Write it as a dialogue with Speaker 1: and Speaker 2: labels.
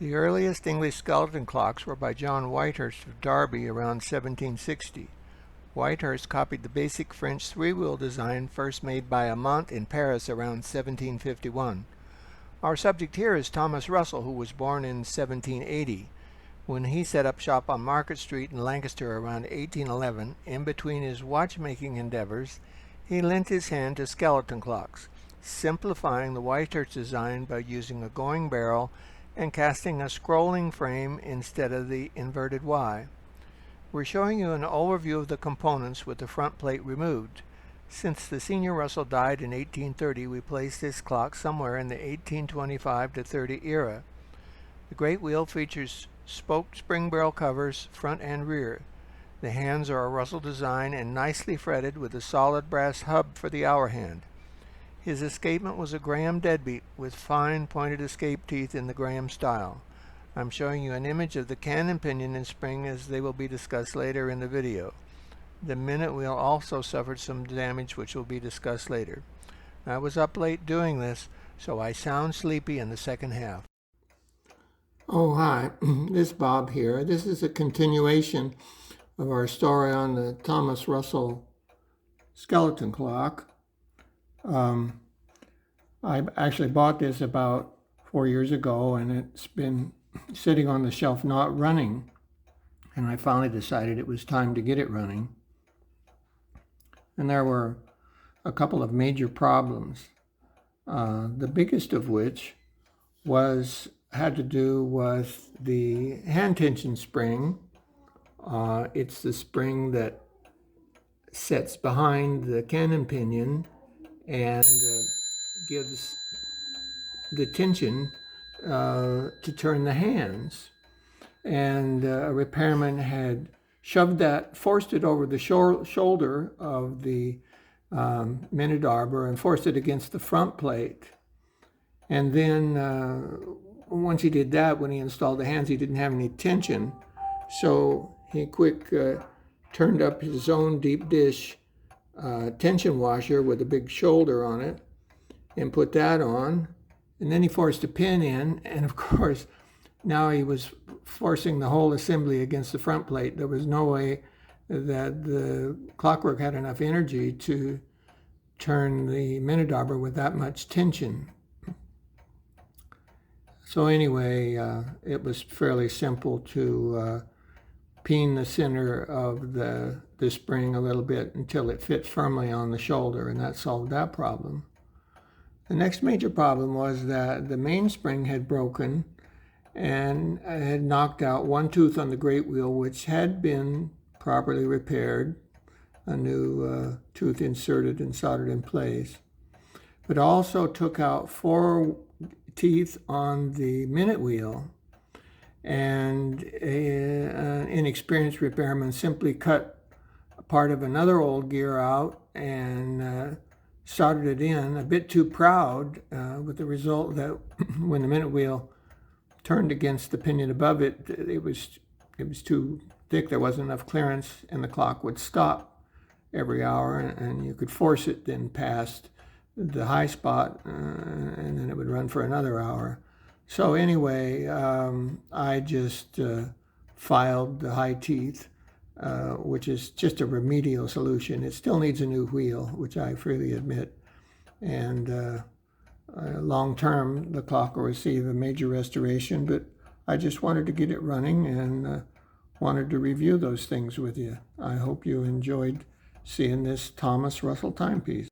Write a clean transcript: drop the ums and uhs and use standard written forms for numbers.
Speaker 1: The earliest English skeleton clocks were by John Whitehurst of Derby around 1760. Whitehurst copied the basic French three-wheel design first made by Amont in Paris around 1751. Our subject here is Thomas Russell, who was born in 1780. When he set up shop on Market Street in Lancaster around 1811, in between his watchmaking endeavors, he lent his hand to skeleton clocks, simplifying the Whitehurst design by using a going barrel and casting a scrolling frame instead of the inverted Y. We're showing you an overview of the components with the front plate removed. Since the senior Russell died in 1830, we placed this clock somewhere in the 1825 to 30 era. The great wheel features spoked spring barrel covers front and rear. The hands are a Russell design and nicely fretted with a solid brass hub for the hour hand. His escapement was a Graham deadbeat with fine pointed escape teeth in the Graham style. I'm showing you an image of the cannon pinion and spring as they will be discussed later in the video. The minute wheel also suffered some damage which will be discussed later. I was up late doing this, so I sound sleepy in the second half.
Speaker 2: Oh, hi, this is Bob here. This is a continuation of our story on the Thomas Russell skeleton clock. I actually bought this about 4 years ago, and it's been sitting on the shelf not running, and I finally decided it was time to get it running. And there were a couple of major problems, the biggest of which had to do with the hand tension spring. It's the spring that sets behind the cannon pinion and gives the tension to turn the hands. And a repairman had forced it over the shoulder of the minute arbor and forced it against the front plate. And then once he did that, when he installed the hands, he didn't have any tension. So he turned up his own deep dish tension washer with a big shoulder on it and put that on. And then he forced a pin in, and of course, now he was forcing the whole assembly against the front plate. There was no way that the clockwork had enough energy to turn the minute arbor with that much tension. So anyway, it was fairly simple to peen the center of the spring a little bit until it fit firmly on the shoulder, and that solved that problem. The next major problem was that the mainspring had broken and had knocked out one tooth on the great wheel, which had been properly repaired, a new tooth inserted and soldered in place, but also took out 4 teeth on the minute wheel. And an inexperienced repairman simply cut part of another old gear out and soldered it in, a bit too proud, with the result that when the minute wheel turned against the pinion above it, it was too thick, there wasn't enough clearance, and the clock would stop every hour, and you could force it then past the high spot, and then it would run for another hour. So anyway, I just filed the high teeth, which is just a remedial solution. It still needs a new wheel, which I freely admit. And long term, the clock will receive a major restoration, but I just wanted to get it running and wanted to review those things with you. I hope you enjoyed seeing this Thomas Russell timepiece.